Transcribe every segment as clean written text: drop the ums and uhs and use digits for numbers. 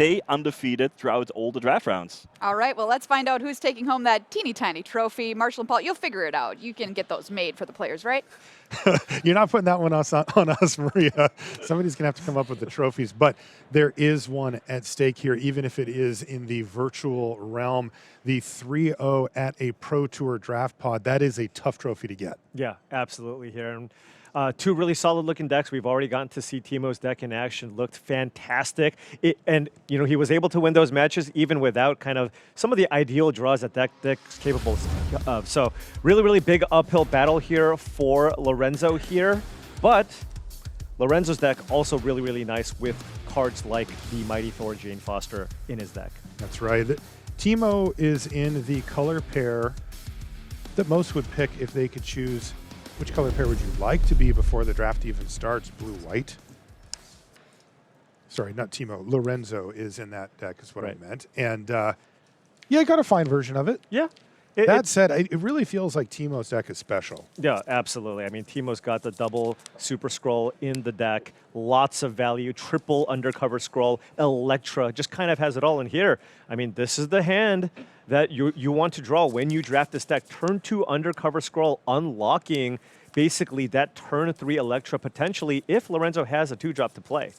stay undefeated throughout all the draft rounds. All right, well, let's find out who's taking home that teeny tiny trophy. Marshall and Paul, you'll figure it out. You can get those made for the players, right? You're not putting that one on us, Maria. Somebody's going to have to come up with the trophies. But there is one at stake here, even if it is in the virtual realm. The 3-0 at a Pro Tour draft pod. That is a tough trophy to get. Yeah, absolutely here. And two really solid looking decks. We've already gotten to see Timo's deck in action. Looked fantastic. And, you know, he was able to win those matches even without kind of some of the ideal draws that deck's capable of. So really, really big uphill battle here for Lorenzo here. But Lorenzo's deck also really, really nice with cards like the Mighty Thor Jane Foster in his deck. That's right. Timo is in the color pair that most would pick if they could choose. Which color pair would you like to be before the draft even starts? Blue-white? Sorry, not Timo. Lorenzo is in that deck is what I meant. And, yeah, I got a fine version of it. Yeah. That said, it really feels like Timo's deck is special. Yeah, absolutely. I mean, Timo's got the double Super Scroll in the deck. Lots of value. Triple Undercover Scroll. Electra. Just kind of has it all in here. I mean, this is the hand that you want to draw when you draft this deck. Turn 2 Undercover Scroll, unlocking basically that turn 3 Electra potentially if Lorenzo has a 2-drop to play.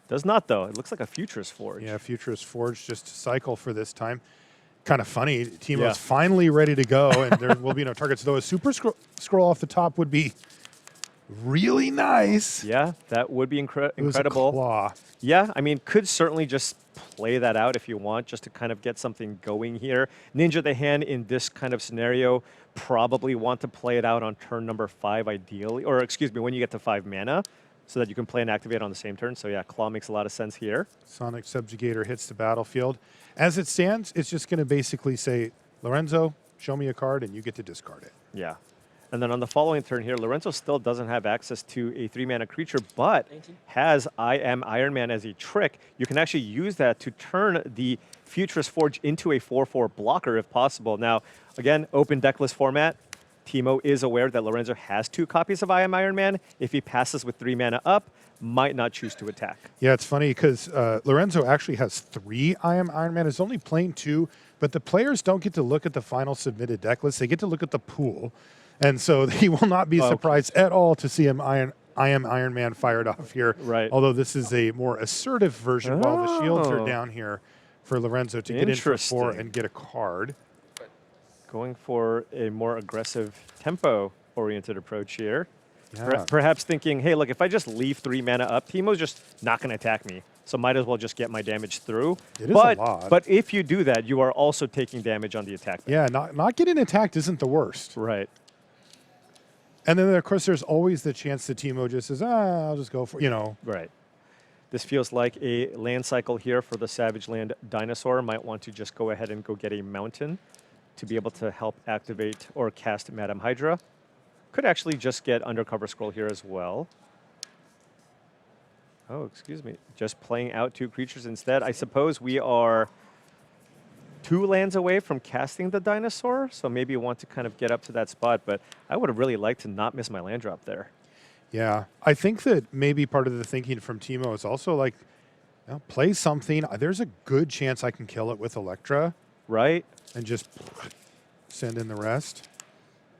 Does not, though. It looks like a Futurist Forge. Yeah, Futurist Forge just to cycle for this time. Kind of funny. Timo's finally ready to go, and there will be no targets. Though a super scroll off the top would be really nice. Yeah, that would be incredible. It was a claw. Yeah, I mean, could certainly just play that out if you want, just to kind of get something going here. Ninja the hand in this kind of scenario probably want to play it out on turn number 5 ideally, or excuse me, when you get to 5 mana, so that you can play and activate on the same turn. So yeah, claw makes a lot of sense here. Sonic Subjugator hits the battlefield. As it stands, it's just going to basically say, Lorenzo, show me a card, and you get to discard it. Yeah. And then on the following turn here, Lorenzo still doesn't have access to a 3-mana creature, but has I Am Iron Man as a trick. You can actually use that to turn the Futurist Forge into a 4/4 blocker if possible. Now, again, open decklist format. Timo is aware that Lorenzo has 2 copies of I Am Iron Man. If he passes with 3 mana up, might not choose to attack. Yeah, it's funny because Lorenzo actually has 3 I Am Iron Man. It's only playing 2, but the players don't get to look at the final submitted deck list. They get to look at the pool. And so he will not be surprised at all to see him I Am Iron Man fired off here. Right. Although this is a more assertive version while the shields are down here for Lorenzo to get in for 4 and get a card. Going for a more aggressive tempo-oriented approach here. Yeah. Perhaps thinking, hey, look, if I just leave 3 mana up, Timo's just not going to attack me. So might as well just get my damage through. It is a lot. But if you do that, you are also taking damage on the attack. Yeah, not getting attacked isn't the worst. Right. And then, of course, there's always the chance that Timo just says, I'll just go for, you know. Right. This feels like a land cycle here for the Savage Land Dinosaur. Might want to just go ahead and go get a mountain to be able to help activate or cast Madam Hydra. Could actually just get Undercover Scroll here as well. Oh, excuse me. Just playing out 2 creatures instead. I suppose we are 2 lands away from casting the Dinosaur, so maybe you want to kind of get up to that spot, but I would have really liked to not miss my land drop there. Yeah, I think that maybe part of the thinking from Timo is also like, you know, play something. There's a good chance I can kill it with Electra. Right. And just send in the rest.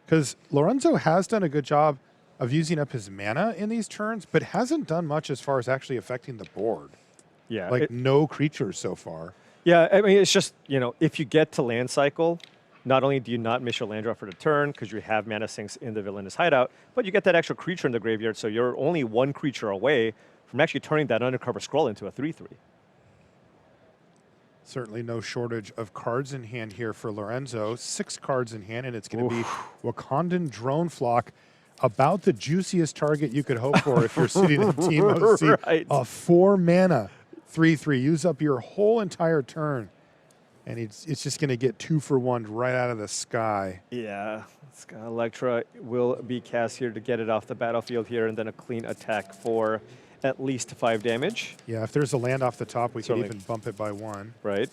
Because Lorenzo has done a good job of using up his mana in these turns, but hasn't done much as far as actually affecting the board. Yeah. Like no creatures so far. Yeah, I mean, it's just, you know, if you get to land cycle, not only do you not miss your land draw for the turn because you have mana sinks in the villainous hideout, but you get that extra creature in the graveyard, so you're only 1 creature away from actually turning that Undercover Scroll into a 3/3. Certainly no shortage of cards in hand here for Lorenzo. 6 cards in hand, and it's going to be Wakandan Drone Flock, about the juiciest target you could hope for if you're sitting in Timo's seat. Right. A 4 mana 3/3. Use up your whole entire turn, and it's just going to get 2 for 1 right out of the sky. Yeah, Electra will be cast here to get it off the battlefield here, and then a clean attack for at least 5 damage. Yeah, if there's a land off the top, we could even bump it by 1. Right.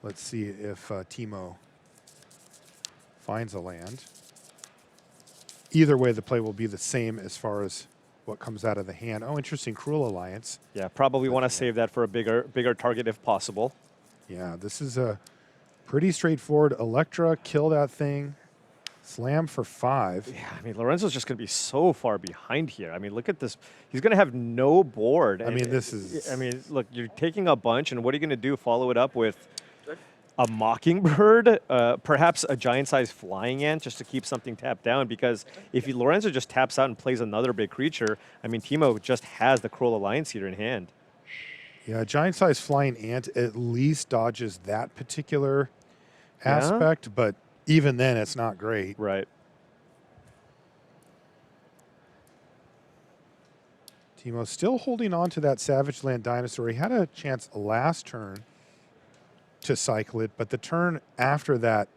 Let's see if Timo finds a land. Either way, the play will be the same as far as what comes out of the hand. Oh, interesting. Cruel Alliance. Yeah, probably want to save that for a bigger target if possible. Yeah, this is a pretty straightforward. Electra, kill that thing. Slam for 5. Yeah, I mean, Lorenzo's just going to be so far behind here. I mean, look at this. He's going to have no board. I mean, this is... I mean, look, you're taking a bunch, and what are you going to do? Follow it up with a Mockingbird, perhaps a giant-sized flying ant just to keep something tapped down, because if Lorenzo just taps out and plays another big creature, I mean, Timo just has the Cruel Alliance here in hand. Yeah, giant-sized flying ant at least dodges that particular aspect, but even then, it's not great. Right. Timo still holding on to that Savage Land Dinosaur. He had a chance last turn to cycle it, but the turn after that,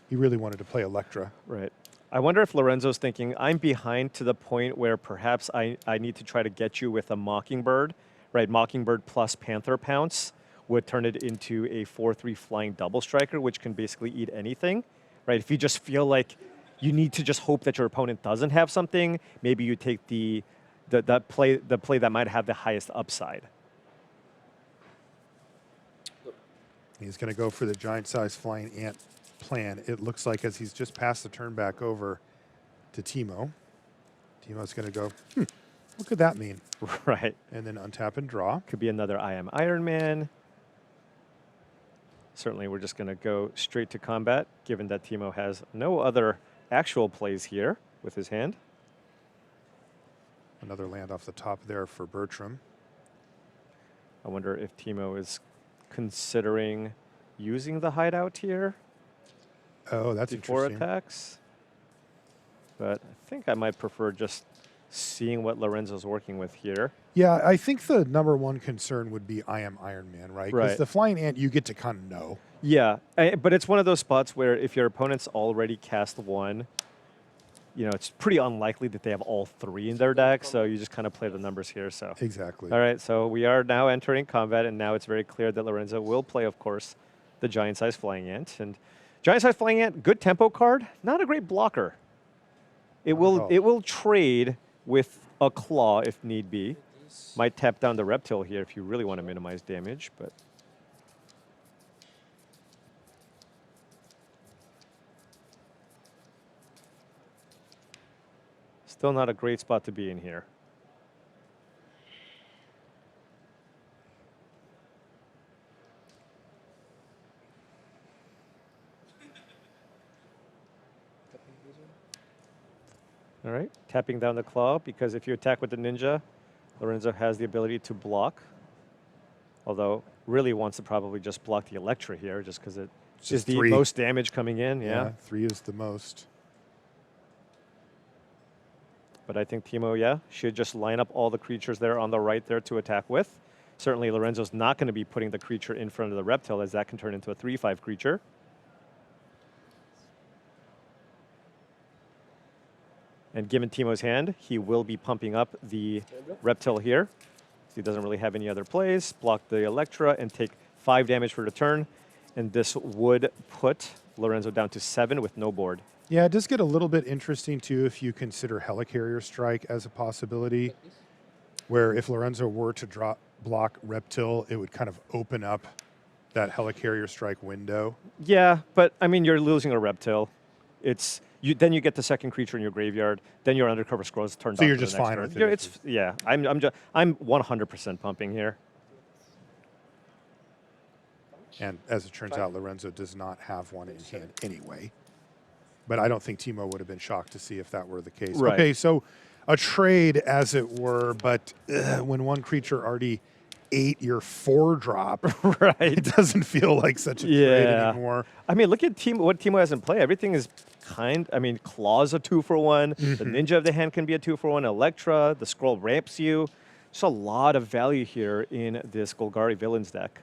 he really wanted to play Electra. Right. I wonder if Lorenzo's thinking, I'm behind to the point where perhaps I need to try to get you with a Mockingbird, right? Mockingbird plus Panther Pounce would turn it into a 4/3 flying double striker, which can basically eat anything, right? If you just feel like you need to just hope that your opponent doesn't have something, maybe you take the play that might have the highest upside. He's going to go for the giant-sized flying ant plan. It looks like as he's just passed the turn back over to Timo. Timo's going to go, what could that mean? Right. And then untap and draw. Could be another I Am Iron Man. Certainly, we're just going to go straight to combat, given that Timo has no other actual plays here with his hand. Another land off the top there for Bertram. I wonder if Timo is considering using the hideout here Oh, that's before interesting. attacks. But I think I might prefer just seeing what Lorenzo's working with here. Yeah, I think the number one concern would be I Am Iron Man, right? Because Right. the flying ant, you get to kind of know. Yeah, but it's one of those spots where if your opponent's already cast one, you know, it's pretty unlikely that they have all 3 in their deck, so you just kind of play the numbers here. So Exactly. all right, so we are now entering combat, and now it's very clear that Lorenzo will play, of course, the giant-sized flying ant. And giant-sized flying ant, good tempo card, not a great blocker. It will trade with a claw if need be. Might tap down the reptile here if you really want to minimize damage, but still not a great spot to be in here. All right, tapping down the claw, because if you attack with the ninja, Lorenzo has the ability to block. Although, really wants to probably just block the Electra here, just because it is the 3. most damage coming in. Yeah. 3 is the most. But I think Timo, should just line up all the creatures there on the right there to attack with. Certainly, Lorenzo's not going to be putting the creature in front of the reptile, as that can turn into a 3/5 creature. And given Timo's hand, he will be pumping up the reptile here. He doesn't really have any other plays. Block the Electra and take 5 damage for the turn. And this would put Lorenzo down to 7 with no board. Yeah, it does get a little bit interesting, too, if you consider Helicarrier Strike as a possibility, where if Lorenzo were to block Reptile, it would kind of open up that Helicarrier Strike window. Yeah, but, I mean, you're losing a reptile. Then you get the second creature in your graveyard. Then your undercover scrolls turned So off you're for the just next fine turn. with it. Yeah, I'm 100% pumping here. And as it turns out, Lorenzo does not have one in hand anyway. But I don't think Timo would have been shocked to see if that were the case. Right. Okay, so a trade, as it were, but when one creature already ate your 4-drop, Right. it doesn't feel like such a trade anymore. I mean, look at what Timo has in play. Everything is Claw's a 2-for-1. The Ninja of the Hand can be a 2-for-1. Electra, the Scroll ramps you. There's a lot of value here in this Golgari Villains deck.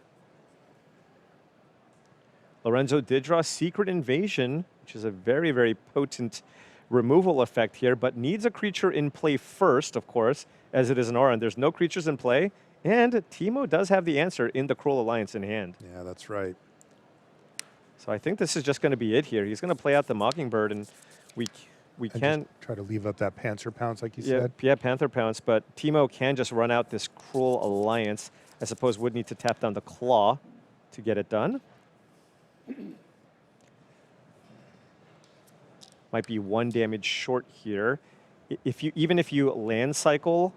Lorenzo did draw Secret Invasion, which is a very, very potent removal effect here, but needs a creature in play first, of course, as it is an aura, and there's no creatures in play. And Timo does have the answer in the Cruel Alliance in hand. Yeah, that's right. So I think this is just going to be it here. He's going to play out the Mockingbird, and we And can. just try to leave up that Panzer Pounce, like you Yeah, said. yeah, Panther Pounce, but Timo can just run out this Cruel Alliance. I suppose would need to tap down the Claw to get it done. Might be 1 damage short here. Even if you land cycle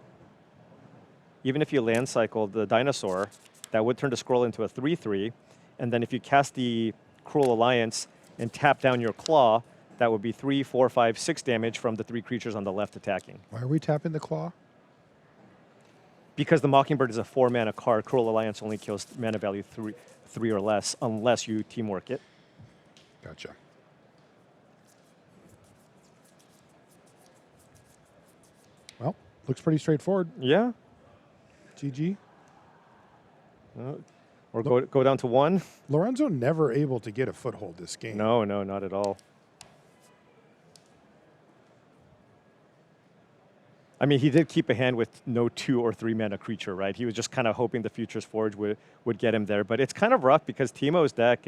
the dinosaur, that would turn the scroll into a 3/3, and then if you cast the Cruel Alliance and tap down your Claw, that would be 3, 4, 5, 6 damage from the 3 creatures on the left attacking. Why are we tapping the claw? Because the Mockingbird is a 4-mana card, Cruel Alliance only kills mana value 3 or less, unless you teamwork it. Gotcha. Well, looks pretty straightforward. Yeah. GG. Or go down to 1. Lorenzo never able to get a foothold this game. No, not at all. I mean, he did keep a hand with no 2 or 3 mana creature, right? He was just kind of hoping the Futures Forge would get him there. But it's kind of rough because Timo's deck,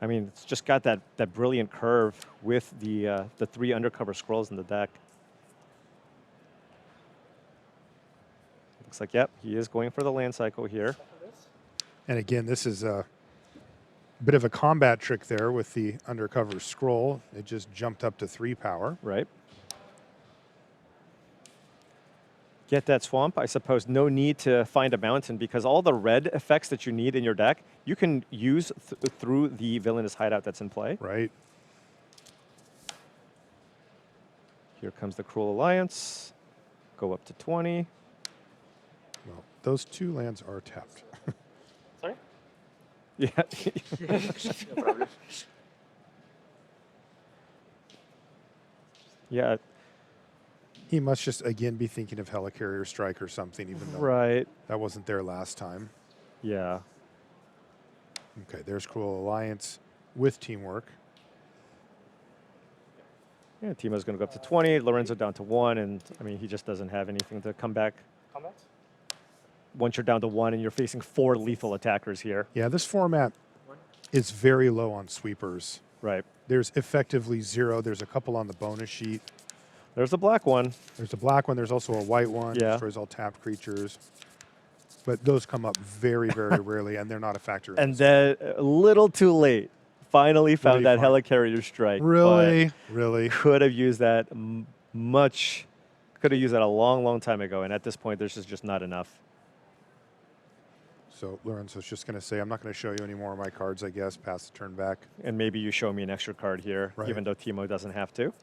I mean, it's just got that brilliant curve with the 3 undercover scrolls in the deck. Looks like, yep, he is going for the land cycle here. And again, this is a bit of a combat trick there with the undercover scroll. It just jumped up to 3 power. Right. Get that swamp. I suppose no need to find a mountain because all the red effects that you need in your deck, you can use through the villainous hideout that's in play. Right. Here comes the Cruel Alliance. Go up to 20. Well, those 2 lands are tapped. Sorry? Yeah. No problem. Yeah. He must just, again, be thinking of Helicarrier Strike or something, even though Right. that wasn't there last time. Yeah. Okay, there's Cruel Alliance with teamwork. Yeah, Timo's going to go up to 20. Lorenzo down to 1. And, I mean, he just doesn't have anything to come back. Once you're down to 1 and you're facing 4 lethal attackers here. Yeah, this format is very low on sweepers. Right. There's effectively 0. There's a couple on the bonus sheet. There's the black one. There's a black one. There's also a white one. Yeah. Destroys all tapped creatures. But those come up very, very rarely, and they're not a factor. And then a little too late. Finally found Really that fun. Helicarrier Strike. Really? Really? Could have used that could have used that a long, long time ago. And at this point, there's just not enough. So Lorenzo's just going to say, I'm not going to show you any more of my cards, I guess. Pass the turn back. And maybe you show me an extra card here, Right. even though Timo doesn't have to.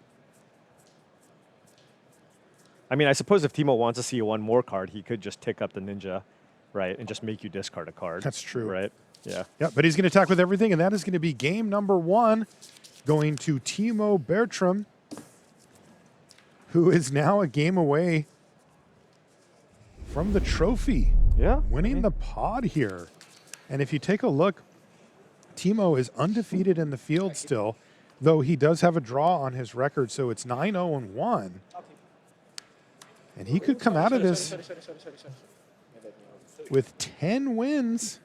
I mean, I suppose if Timo wants to see one more card, he could just tick up the ninja, right, and just make you discard a card. That's true. Right? Yeah. Yeah, but he's going to attack with everything, and that is going to be game number 1 going to Timo Bertram, who is now a game away from the trophy. Yeah. Winning the pod here. And if you take a look, Timo is undefeated in the field still, though he does have a draw on his record, so it's 9-0-1. And he could come out of this with 10 wins.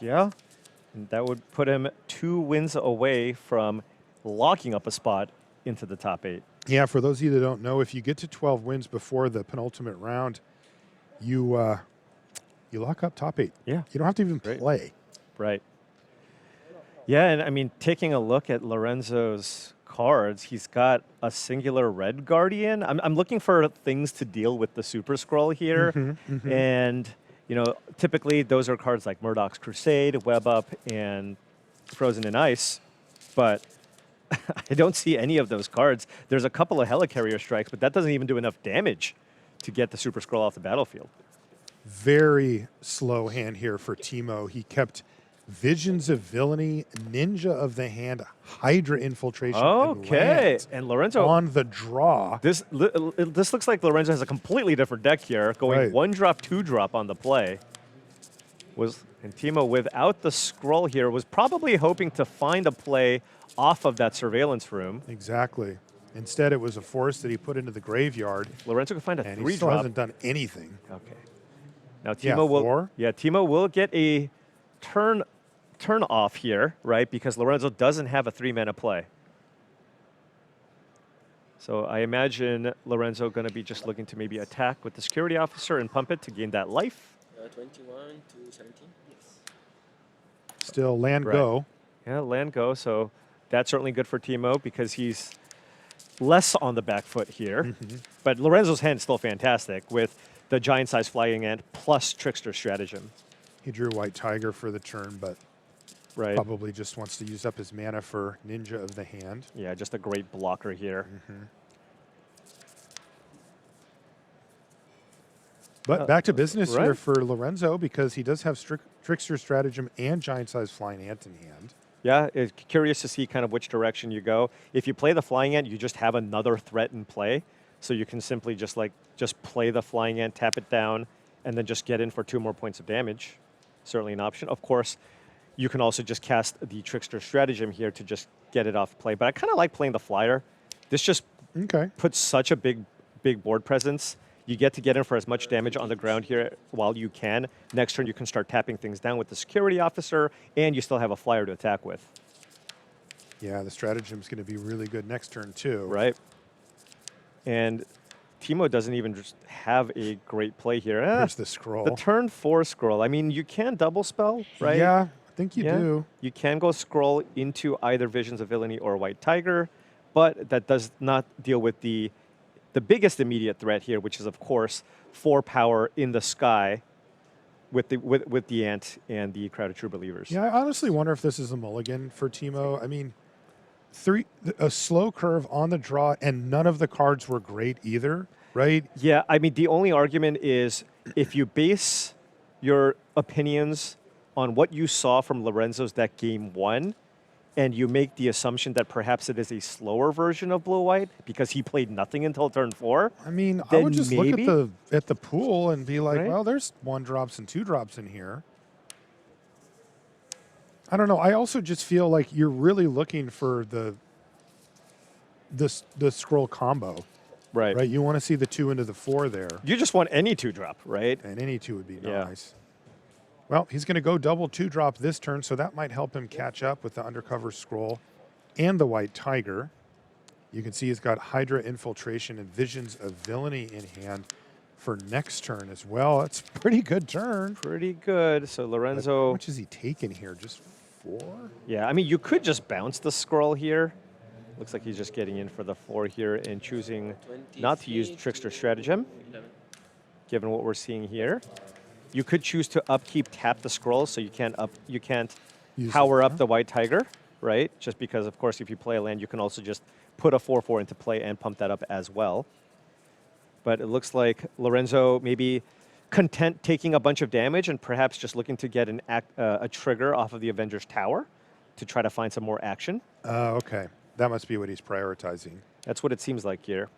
Yeah. And that would put him 2 wins away from locking up a spot into the top 8. Yeah, for those of you that don't know, if you get to 12 wins before the penultimate round, you lock up top 8. Yeah. You don't have to even Great. play. Right. Yeah, and I mean, taking a look at Lorenzo's cards, he's got a singular red guardian. I'm looking for things to deal with the super scroll here. And, you know, typically those are cards like Murdoch's Crusade, Web Up, and Frozen in Ice. But I don't see any of those cards. There's a couple of Helicarrier Strikes, but that doesn't even do enough damage to get the super scroll off the battlefield. Very slow hand here for Timo. He kept Visions of Villainy, Ninja of the Hand, Hydra Infiltration, and Okay. lands And Lorenzo, on the draw. this looks like Lorenzo has a completely different deck here, going Right. 1-drop, 2-drop on the play. And Timo, without the scroll here, was probably hoping to find a play off of that surveillance room. Exactly. Instead, it was a force that he put into the graveyard, Lorenzo could find a and he still 3-drop. hasn't done anything. Okay. Now Yeah, Timo will 4. Yeah, Timo will get a turn off here, right? Because Lorenzo doesn't have a 3-mana play. So I imagine Lorenzo going to be just looking to maybe attack with the security officer and pump it to gain that life. 21 to 17. Still land Right. go. Yeah, land go. So that's certainly good for Timo because he's less on the back foot here. But Lorenzo's hand is still fantastic with the giant size flying ant plus trickster stratagem. He drew White Tiger for the turn, but Right. probably just wants to use up his mana for Ninja of the Hand. Yeah, just a great blocker here. But back to business here right. for Lorenzo because he does have Trickster Stratagem and Giant Size Flying Ant in hand. Yeah, it's curious to see kind of which direction you go. If you play the flying ant, you just have another threat in play. So you can simply just play the flying ant, tap it down, and then just get in for 2 more points of damage. Certainly an option. Of course, you can also just cast the Trickster Stratagem here to just get it off play. But I kind of like playing the flyer. This just Okay. puts such a big board presence. You get to get in for as much damage on the ground here while you can. Next turn, you can start tapping things down with the security officer, and you still have a flyer to attack with. Yeah, the Stratagem's going to be really good next turn, too. Right. And Timo doesn't even just have a great play here. Here's the scroll. The turn 4 scroll. I mean, you can double spell, right? Yeah, I think you Yeah. do. You can go scroll into either Visions of Villainy or White Tiger, but that does not deal with the biggest immediate threat here, which is, of course, 4 power in the sky with the Ant and the Crowd of True Believers. Yeah, I honestly wonder if this is a mulligan for Timo. I mean, a slow curve on the draw, and none of the cards were great either, right? Yeah, I mean, the only argument is if you base your opinions on what you saw from Lorenzo's deck game 1, and you make the assumption that perhaps it is a slower version of Blue-White because he played nothing until turn 4. I mean, I Then would just maybe- look at the pool and be like, Right. well, there's 1 drops and 2 drops in here. I don't know. I also just feel like you're really looking for the scroll combo, Right. right? You want to see the 2 into the 4 there, You just want any 2-drop, right? and any 2 would be Yeah. nice. Well, he's going to go double 2-drop this turn, so that might help him catch up with the Undercover Scroll and the White Tiger. You can see he's got Hydra Infiltration and Visions of Villainy in hand for next turn as well. That's a pretty good turn. Pretty good. So How Lorenzo, much is he taking here? Just 4? yeah, I mean, you could just bounce the scroll here. Looks like he's just getting in for the 4 here and choosing not to use 23 Trickster to Stratagem, 11. given what we're seeing here. You could choose to upkeep tap the scroll, so you can't Use power it, up yeah. the White Tiger, right? Just because, of course, if you play a land, you can also just put a 4/4 into play and pump that up as well. But it looks like Lorenzo maybe content taking a bunch of damage and perhaps just looking to get a trigger off of the Avengers Tower to try to find some more action. Okay. That must be what he's prioritizing. That's what it seems like here.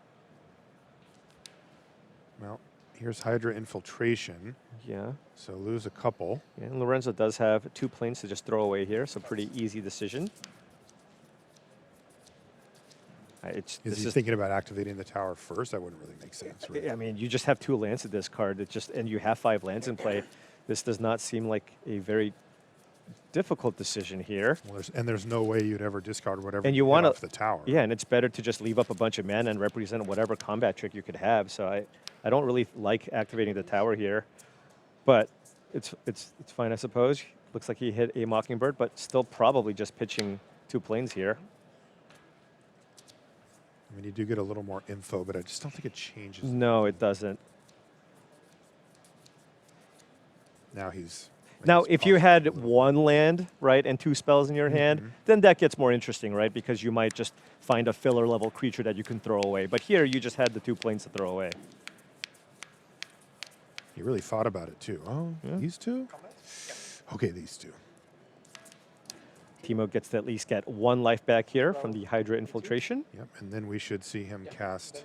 Well, here's Hydra Infiltration, Yeah. so lose a couple. And Lorenzo does have 2 planes to just throw away here, so pretty easy decision. Is This he is thinking about activating the tower first? That wouldn't really make sense, right? I mean, you just have 2 lands to discard. And you have 5 lands in play. This does not seem like a very difficult decision here. Well, there's no way you'd ever discard whatever And you get want off the tower. Yeah, and it's better to just leave up a bunch of mana and represent whatever combat trick you could have. So I don't really like activating the tower here, but it's fine, I suppose. Looks like he hit a Mockingbird, but still probably just pitching 2 planes here. I mean, you do get a little more info, but I just don't think it changes. No, it doesn't. Now he's. Now, he's if you buffed a had little. 1 land, right, and 2 spells in your hand, then that gets more interesting, right? Because you might just find a filler level creature that you can throw away. But here, you just had the 2 planes to throw away. He really thought about it too. Oh, Yeah. these 2? Okay, these 2. Timo gets to at least get 1 life back here from the Hydra Infiltration. Yep, and then we should see him cast,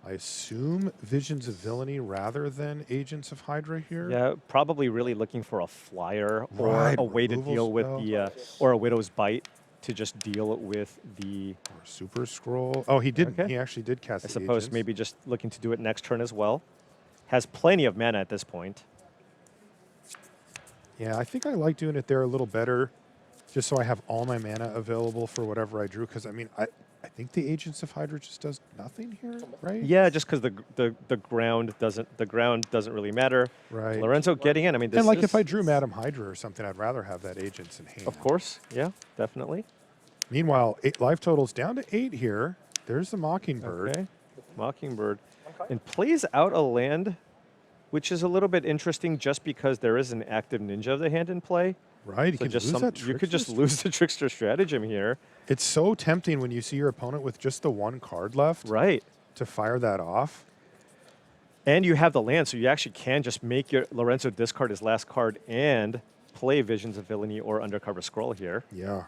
I assume, Visions of Villainy rather than Agents of Hydra here. Yeah, probably really looking for a flyer or Right, a way to removal deal with spell. the, or a Widow's Bite to just deal with the, Or Super Scroll. Oh, he didn't. Okay. He actually did cast I the suppose, Agents. maybe just looking to do it next turn as well. Has plenty of mana at this point. Yeah, I think I like doing it there a little better, just so I have all my mana available for whatever I drew. Because I mean, I think the Agents of Hydra just does nothing here, right? Yeah, just because the ground doesn't really matter. Right. Lorenzo getting in. I mean, this And like is, if I drew Madam Hydra or something, I'd rather have that Agents in hand. of course, yeah, definitely. Meanwhile, life totals down to 8 here. There's the Mockingbird. Okay, Mockingbird, and plays out a land, which is a little bit interesting, just because there is an active Ninja of the Hand in play. Right, So just you could just Trickster. lose the Trickster Stratagem here. It's so tempting when you see your opponent with just the 1 card left Right. to fire that off. And you have the land, so you actually can just make your Lorenzo discard his last card and play Visions of Villainy or Undercover Scroll here. Yeah.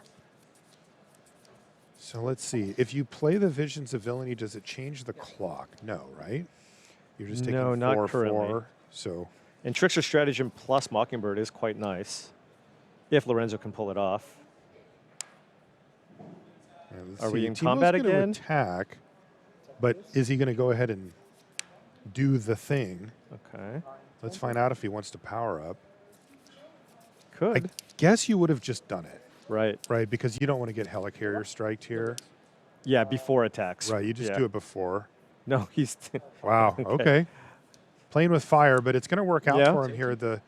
So let's see. If you play the Visions of Villainy, does it change the clock? No, right? You're just taking No, not 4/4. currently. So And Trickster Stratagem plus Mockingbird is quite nice, if Lorenzo can pull it off. yeah, let's Are we see. in Timo's combat gonna again? Attack, but is he going to go ahead and do the thing? Okay. Let's find out if he wants to power up. I Could. guess you would have just done it, Right. right? Because you don't want to get Helicarrier striked here. Yeah, before attacks. Right, you just Yeah. do it before. No, he's... Wow, okay. Playing with fire, but it's going to work out Yeah. for him here. The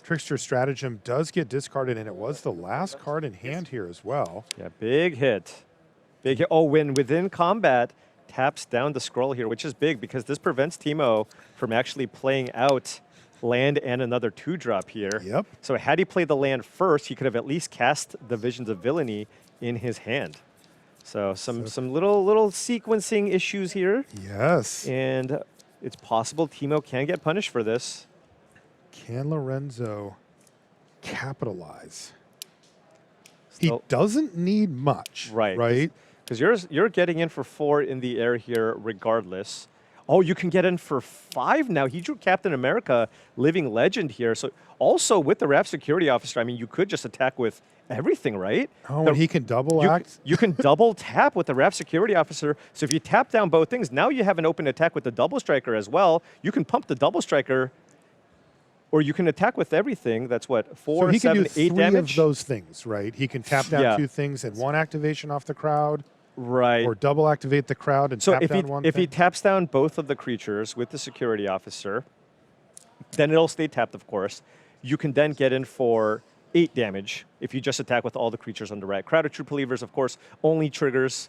Trickster Stratagem does get discarded, and it was the last card in hand here as well. Yeah, big hit. Big hit. Oh, when within combat, taps down the scroll here, which is big because this prevents Timo from actually playing out land and another 2-drop here. Yep. So had he played the land first, he could have at least cast the Visions of Villainy in his hand. So some little sequencing issues here, Yes. and it's possible Timo can get punished for this. Can Lorenzo capitalize? He So- doesn't need much, Right. right? Because you're getting in for 4 in the air here regardless. Oh, you can get in for 5 now. He drew Captain America, Living Legend here. So also with the Wrap Security Officer, I mean, you could just attack with everything, right? Oh, The- and he can double you, act? you can double tap with the Wrap Security Officer. So if you tap down both things, now you have an open attack with the Double Striker as well. You can pump the Double Striker, or you can attack with everything. That's what, So 4, he can 7, do 8 3 damage? of those things, right? He can tap down Yeah. 2 things and 1 activation off the crowd, Right. or double activate the crowd and So tap if down 1 he thing. taps down both of the creatures with the security officer, then it'll stay tapped, of course. You can then get in for 8 damage if you just attack with all the creatures on the right. Crowd of True Believers, of course, only triggers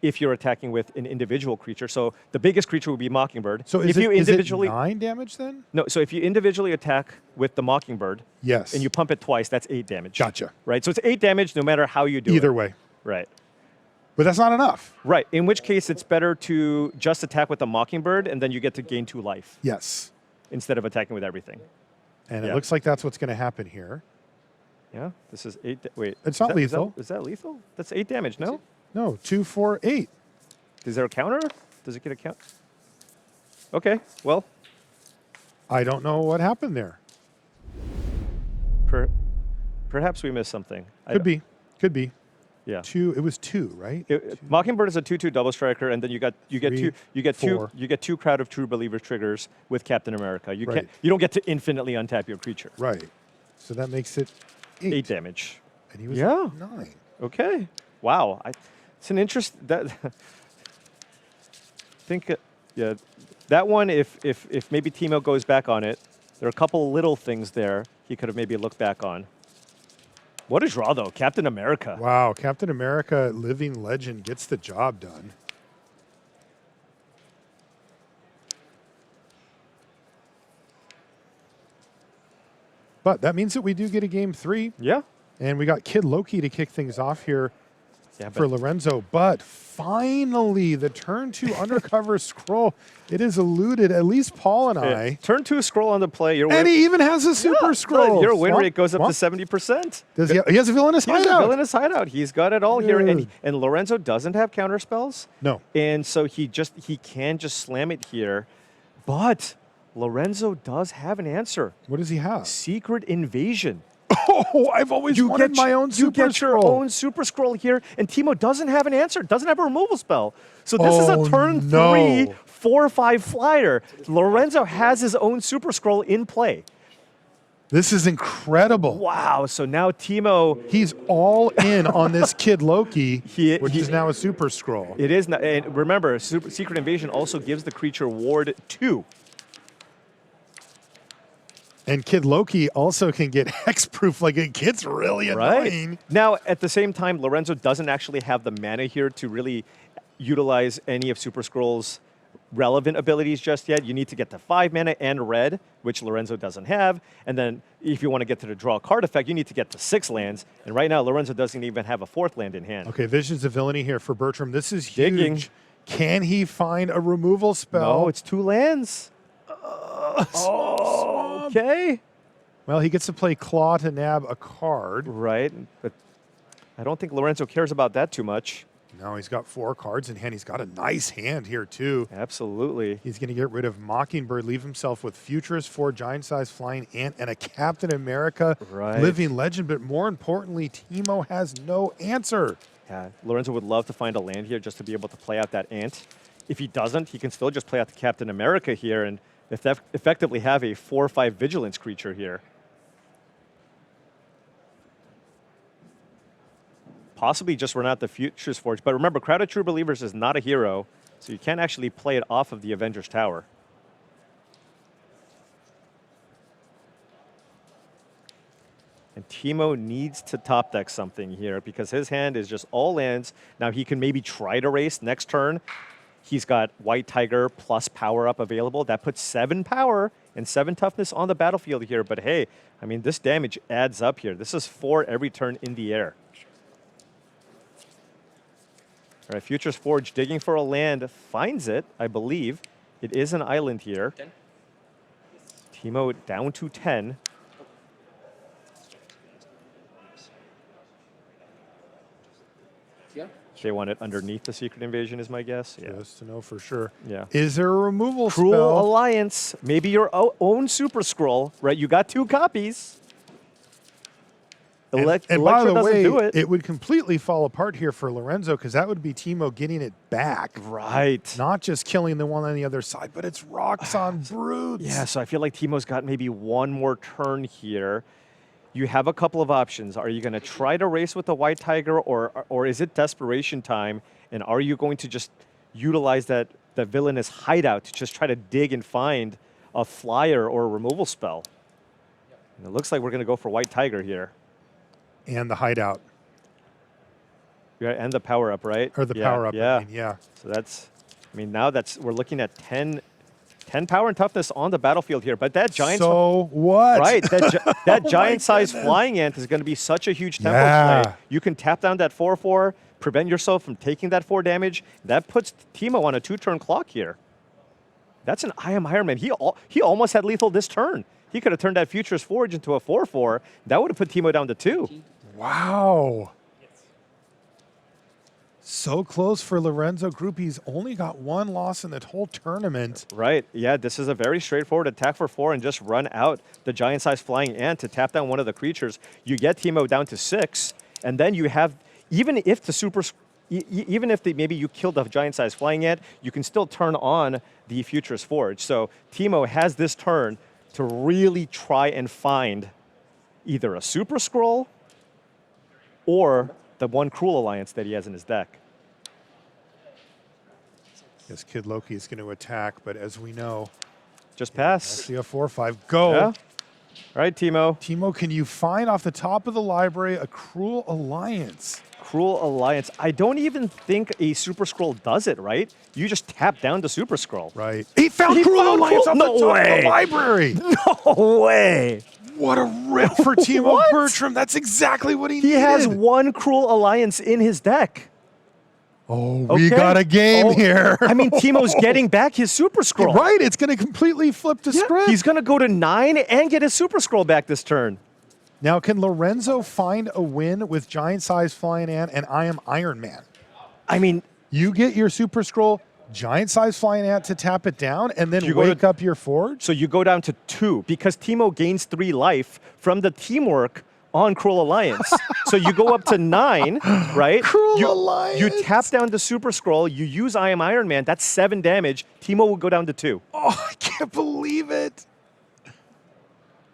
if you're attacking with an individual creature. So the biggest creature would be Mockingbird. So if is you it individually 9 damage then? no, so if you individually attack with the Mockingbird Yes. and you pump it twice, that's 8 damage. Gotcha. Right. So it's 8 damage no matter how you do it. Either way. Right. But that's not enough. Right. In which case, it's better to just attack with the Mockingbird, and then you get to gain 2 life Yes. instead of attacking with everything. And it Yeah. looks like that's what's going to happen here. Yeah. This is 8. Wait. It's is not that- is that- lethal. Is that lethal? That's 8 damage. No. No, 2, 4, 8. Is there a counter? Does it get a count? Okay. Well, I don't know what happened there. perhaps we missed something. Could be. Could be. Yeah. 2. It was 2, right? Mockingbird is a 2/2 double striker, and then you get 3, 4. two Crowd of True Believers triggers with Captain America. You Right. can't. You don't get to infinitely untap your creature. Right. So that makes it 8. 8 damage. And he was Yeah. 9. Okay. Wow. It's an interest that think yeah, that one if maybe Timo goes back on it, there are a couple little things there he could have maybe looked back on. What a draw though, Captain America. Wow. Captain America, Living Legend, gets the job done. But that means that we do get a game 3. Yeah. And we got Kid Loki to kick things off here Yeah, for Lorenzo. But finally, the turn 2 undercover scroll. It is eluded, at least Paul and I. Turn 2 scroll on the play. Your And win, he even has a super scroll. Your win Swamp, rate goes up swamp. to 70%. Does he has a villainous He has a hideout. villainous hideout. He's got it all here, Dude. and Lorenzo doesn't have counter spells. No. And so he can just slam it here. But Lorenzo does have an answer. What does he have? Secret Invasion. Oh, I've always wanted my own super You get your scroll. own super scroll here, and Timo doesn't have an answer, doesn't have a removal spell. So this is Oh, a turn no. 3, 4 or 5 flyer. Lorenzo has his own super scroll in play. This is incredible. Wow. So now Timo, He's all in on this Kid Loki, He- which he- is now a Super Scroll. it is not, and remember, Secret Invasion also gives the creature Ward 2. And Kid Loki also can get hexproof. Like, a Kid's really annoying. Right. Now, at the same time, Lorenzo doesn't actually have the mana here to really utilize any of Super Scroll's relevant abilities just yet. You need to get to 5 mana and red, which Lorenzo doesn't have. And then if you want to get to the draw card effect, you need to get to 6 lands. And right now, Lorenzo doesn't even have a 4th land in hand. Okay, Visions of Villainy here for Bertram. This is huge. Digging. Can he find a removal spell? No, it's 2 lands. Okay. Well, he gets to play Claw to nab a card. Right. But I don't think Lorenzo cares about that too much. No, he's got 4 cards in hand. He's got a nice hand here, too. Absolutely. He's going to get rid of Mockingbird, leave himself with Futurist 4, Giant-Sized Flying Ant, and a Captain America Right. Living Legend. But more importantly, Timo has no answer. Yeah, Lorenzo would love to find a land here just to be able to play out that ant. If he doesn't, he can still just play out the Captain America here and effectively have a 4/5 Vigilance creature here. Possibly just run out the Futures Forge. But remember, Crowd of True Believers is not a hero, so you can't actually play it off of the Avengers Tower. And Timo needs to top deck something here because his hand is just all lands. Now he can maybe try to race next turn. He's got White Tiger plus power up available. That puts 7 power and 7 toughness on the battlefield here. But hey, I mean, this damage adds up here. This is 4 every turn in the air. All right, Futures Forge digging for a land, finds it, I believe. It is an island here. 10. Timo down to 10. Yeah. They want it underneath the Secret Invasion is my guess. Yeah. Just to know for sure. Yeah. Is there a removal Cruel spell? Alliance, maybe your own Super Scroll, right? You got 2 copies. And by Electra the doesn't way, do it. it would completely fall apart here for Lorenzo because that would be Timo getting it back. Right. Not just killing the one on the other side, but it's rocks on brutes. Yeah, so I feel like Timo's got maybe one more turn here. You have a couple of options. Are you going to try to race with the White Tiger, or is it desperation time? And are you going to just utilize that villainous hideout to just try to dig and find a flyer or a removal spell? And it looks like we're going to go for White Tiger here. And the hideout. Yeah, and the power up, right? Or the Yeah, power up. Yeah. I mean, yeah. So that's, I mean, now we're looking at 10 power and toughness on the battlefield here. But that giant, So what? right? That Oh my giant-sized goodness. flying ant is going to be such a huge tempo Yeah. play. You can tap down that 4/4, prevent yourself from taking that 4 damage. That puts Timo on a 2-turn clock here. That's an I Am Iron Man. He almost had lethal this turn. He could have turned that Futures Forge into a 4/4. That would have put Timo down to 2. Wow. So close for Lorenzo Gruppi. He's only got 1 loss in the whole tournament. Right. Yeah, this is a very straightforward attack for 4 and just run out the giant-sized flying ant to tap down one of the creatures. You get Timo down to 6, and then you have, even if maybe you killed the giant-sized flying ant, you can still turn on the Futures Forge. So Timo has this turn to really try and find either a Super Scroll or the one Cruel Alliance that he has in his deck. Yes, Kid Loki is going to attack, but as we know, Just pass. actually a 4/5. Go. Yeah. All right, Timo. Timo, can you find off the top of the library a Cruel Alliance? Cruel Alliance. I don't even think a Super Scroll does it, right? You just tap down the Super Scroll. Right. He found He Cruel found Alliance Cruel- off the No top of way. the library. No way. What a rip for Timo What? Bertram. That's exactly what he He needed. has 1 Cruel Alliance in his deck. Oh, we Okay. got a game Oh, here. I mean, Timo's getting back his Super Scroll. Right, it's going to completely flip the Yeah, script. he's going to go to 9 and get his Super Scroll back this turn. Now, can Lorenzo find a win with Giant-Sized Flying Ant and I Am Iron Man? I mean, You get your Super Scroll, Giant-Sized Flying Ant to tap it down, and then You go to- wake up your Forge? so you go down to 2 because Timo gains 3 life from the teamwork on Cruel Alliance. So you go up to 9, right? Cruel you, Alliance. You tap down the Super Scroll, you use I Am Iron Man, that's 7 damage. Timo will go down to 2. Oh, I can't believe it.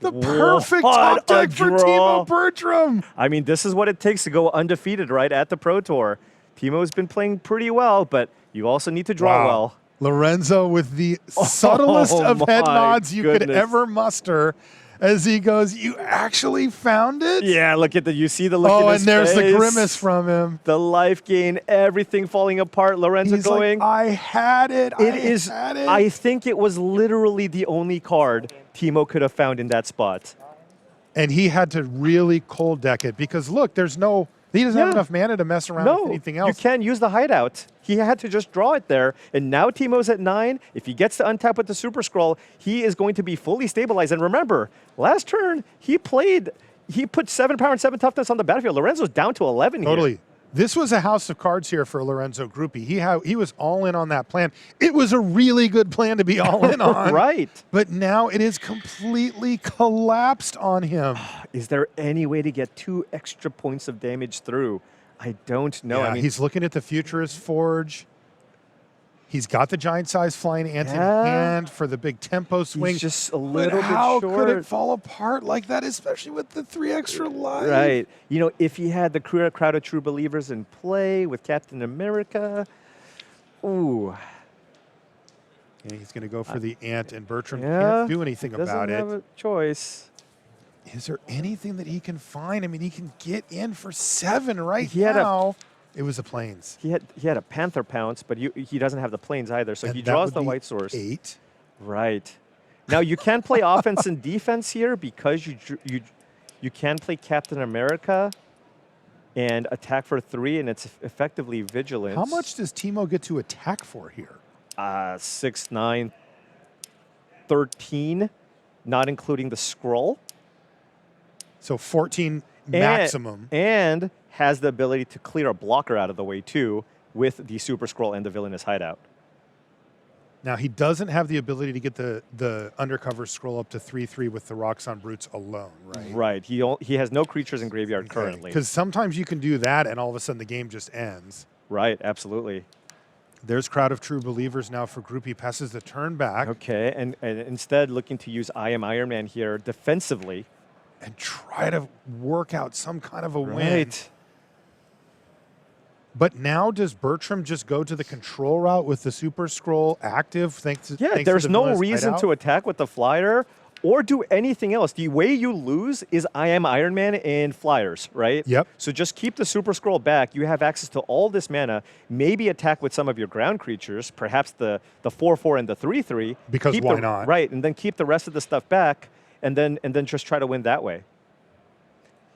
The perfect What top a deck for draw. Timo Bertram. I mean, this is what it takes to go undefeated, right, at the Pro Tour. Timo's been playing pretty well, but you also need to draw well. Lorenzo with the subtlest of head my nods you could goodness. ever muster as he goes, "You actually found it?" Yeah, look at you see the look in Oh, his and there's the face. grimace from him. The life gain, everything falling apart. Lorenzo He's going, like, "I had it. Had it." I think it was literally the only card Timo could have found in that spot. And he had to really cold deck it because look, he doesn't have Yeah. enough mana to mess around with anything else. You can't use the hideout. He had to just draw it there. And now Timo's at 9. If he gets to untap with the Super Scroll, he is going to be fully stabilized. And remember, last turn, he put 7 power and 7 toughness on the battlefield. Lorenzo's down to 11 here. Totally. This was a house of cards here for Lorenzo Gruppi. He was all in on that plan. It was a really good plan to be all in on. Right. But now it is completely collapsed on him. Is there any way to get 2 extra points of damage through? I don't know. Yeah, I mean, he's looking at the Futurist Forge. He's got the giant-sized flying ant in Yeah. hand for the big tempo swing. he's just a But little bit how short. could it fall apart like that, especially with the 3 extra life? Right. You know, if he had the crowd of true believers in play with Captain America, ooh. And he's going to go for the ant, and Bertram Yeah, can't do anything doesn't about have it. a choice. Is there anything that he can find? I mean, he can get in for 7 right He had now. It was the plains. He had a Panther Pounce, but he doesn't have the planes either, so And he that draws would the be white source. 8. Right. Now you can play offense and defense here because you can play Captain America and attack for 3, and it's effectively vigilance. How much does Timo get to attack for here? 6, 9, 13, not including the scroll. So 14 maximum. And has the ability to clear a blocker out of the way too with the Super Scroll and the Villainous Hideout. Now, he doesn't have the ability to get the undercover scroll up to 3/3 with the Roxon Brutes alone, right? Right. He has no creatures in graveyard currently. Because sometimes you can do that and all of a sudden the game just ends. Right, absolutely. There's Crowd of True Believers now for Group. He passes the turn back Okay, and instead looking to use I Am Iron Man here defensively. and try to work out some kind of a win. Right. But now does Bertram just go to the control route with the Super Scroll active? Thanks Yeah, to there's the no Villainous reason Hideout? to attack with the flyer or do anything else. The way you lose is I Am Iron Man in flyers, right? Yep. So just keep the Super Scroll back. You have access to all this mana. Maybe attack with some of your ground creatures, perhaps the 4/4 and the 3/3. Because Keep why the- not? Right, and then keep the rest of the stuff back, and then just try to win that way.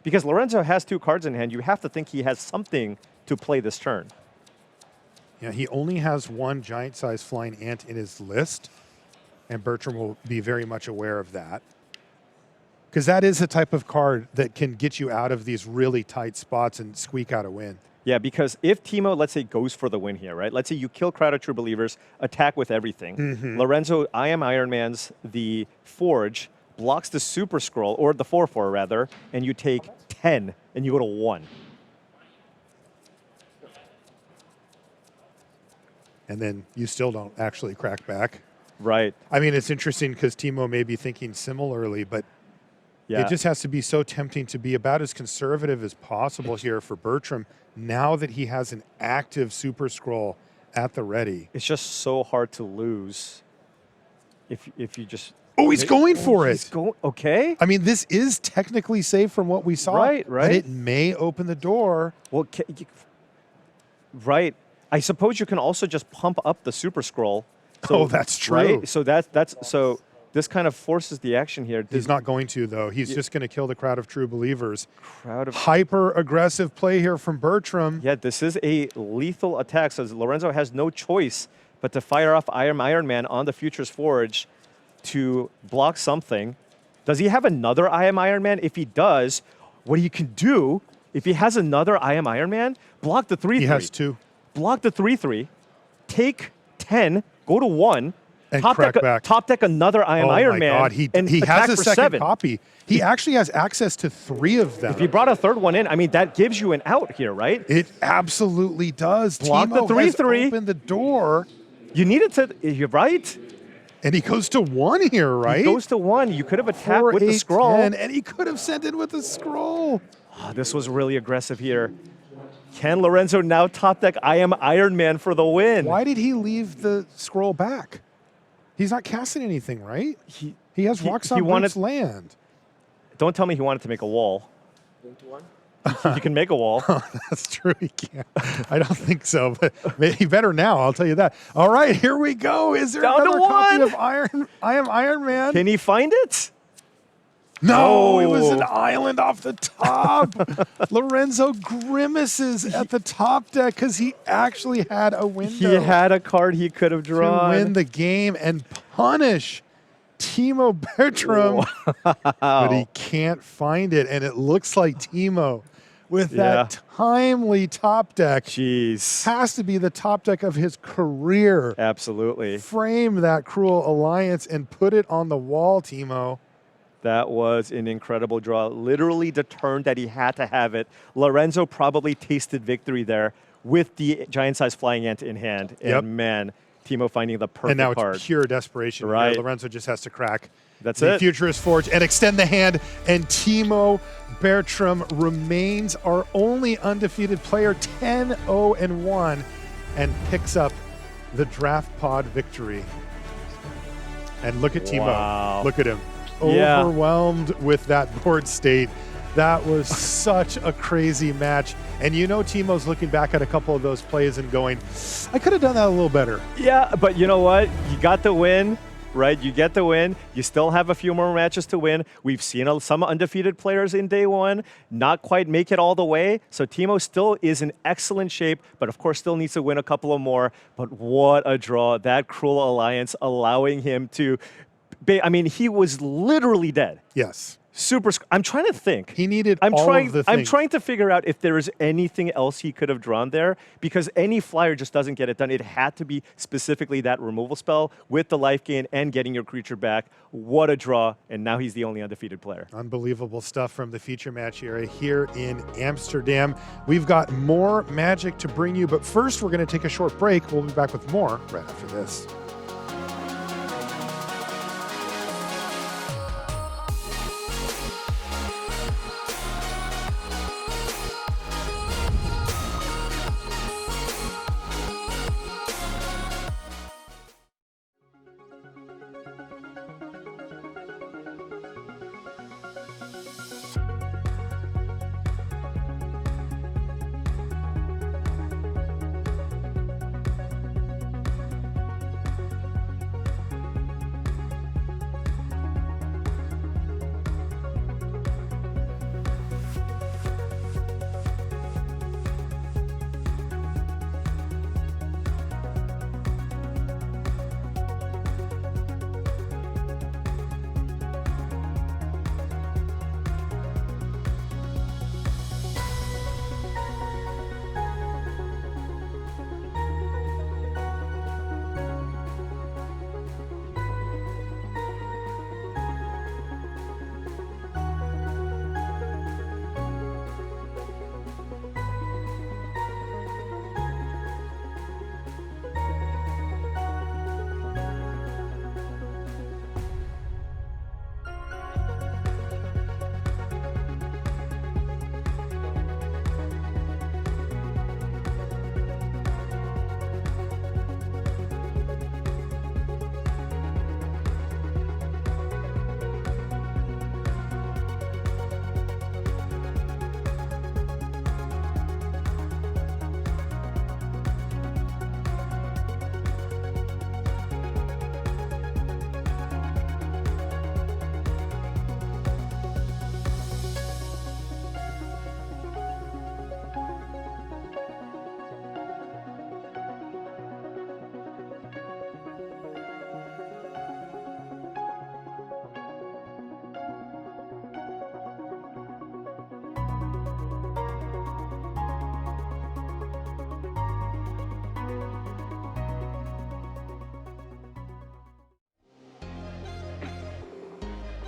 Because Lorenzo has 2 cards in hand. You have to think he has something to play this turn. Yeah, he only has 1 giant-sized flying ant in his list, and Bertram will be very much aware of that. Because that is the type of card that can get you out of these really tight spots and squeak out a win. Yeah, because if Timo, let's say, goes for the win here, right? Let's say you kill Crowd of True Believers, attack with everything. Mm-hmm. Lorenzo, I Am Iron Man's the Forge, blocks the Super Scroll, or the 4/4 rather, and you take 10, and you go to 1. And then you still don't actually crack back. Right. I mean, it's interesting because Timo may be thinking similarly, but Yeah. it just has to be so tempting to be about as conservative as possible here for Bertram now that he has an active Super Scroll at the ready. It's just so hard to lose if you just... Oh, he's going for it. Okay. I mean, this is technically safe from what we saw. Right, right. But it may open the door. Well, right. I suppose you can also just pump up the Super Scroll. Oh, that's true. Right? So so this kind of forces the action here. He's not going to, though. He's just going to kill the Crowd of True Believers. Crowd of... Hyper-aggressive play here from Bertram. Yeah, this is a lethal attack. So Lorenzo has no choice but to fire off Iron Man on the Future's Forge to block something. Does he have another I Am Iron Man? If he does, what he can do, if he has another I Am Iron Man, block the 3/3. He has 2. Block the 3/3, take 10, go to 1, And crack back. top deck another I Am Iron Man, Oh my God, and he attack has a for second 7. copy. He actually has access to 3 of them. If he brought a third one in, I mean, that gives you an out here, right? It absolutely does. Block the Timo has 3/3. opened the door, You needed to, you're right. And he goes to 1 here, right? He goes to 1. You could have attacked 4, with the 8, scroll. 10, and he could have sent it with the scroll. Oh, this was really aggressive here. Can Lorenzo now top deck I Am Iron Man for the win? Why did he leave the scroll back? He's not casting anything, right? He has Rocks on Brute's land. Don't tell me he wanted to make a wall. Going to 1. You can make a wall. That's true, he can't. I don't think so, but maybe better now, I'll tell you that. All right, here we go. Is there Down to another copy 1. of I Am Iron Man? Can he find it? No, it was Oh. an island off the top. Lorenzo grimaces at the top deck because he actually had a window He had a card he could have to drawn. win the game and punish Timo Bertram, but he can't find it. And it looks like Timo, with that timely top deck, Jeez. has to be the top deck of his career. Absolutely. Frame that cruel alliance and put it on the wall, Timo. That was an incredible draw. Literally determined that he had to have it. Lorenzo probably tasted victory there with the giant-sized flying ant in hand. And Yep. man, Timo finding the perfect And now card. it's pure desperation. Right. Here. Lorenzo just has to crack That's the it. Futurist Forge and extend the hand. And Timo Bertram remains our only undefeated player, 10-0-1, and picks up the draft pod victory. And look at Timo. Wow. Look at him. Yeah. Overwhelmed with that board state. That was such a crazy match. And you know Timo's looking back at a couple of those plays and going, I could have done that a little better. Yeah, but you know what? You got the win, right? You get the win. You still have a few more matches to win. We've seen some undefeated players in day one not quite make it all the way. So Timo still is in excellent shape, but of course still needs to win a couple of more. But what a draw. That cruel alliance allowing him to... I mean, he was literally dead. Yes. I'm trying to think. He needed I'm all trying, of the I'm things. trying to figure out if there is anything else he could have drawn there, because any flyer just doesn't get it done. It had to be specifically that removal spell with the life gain and getting your creature back. What a draw, and now he's the only undefeated player. Unbelievable stuff from the feature match area here in Amsterdam. We've got more Magic to bring you, but first we're going to take a short break. We'll be back with more right after this.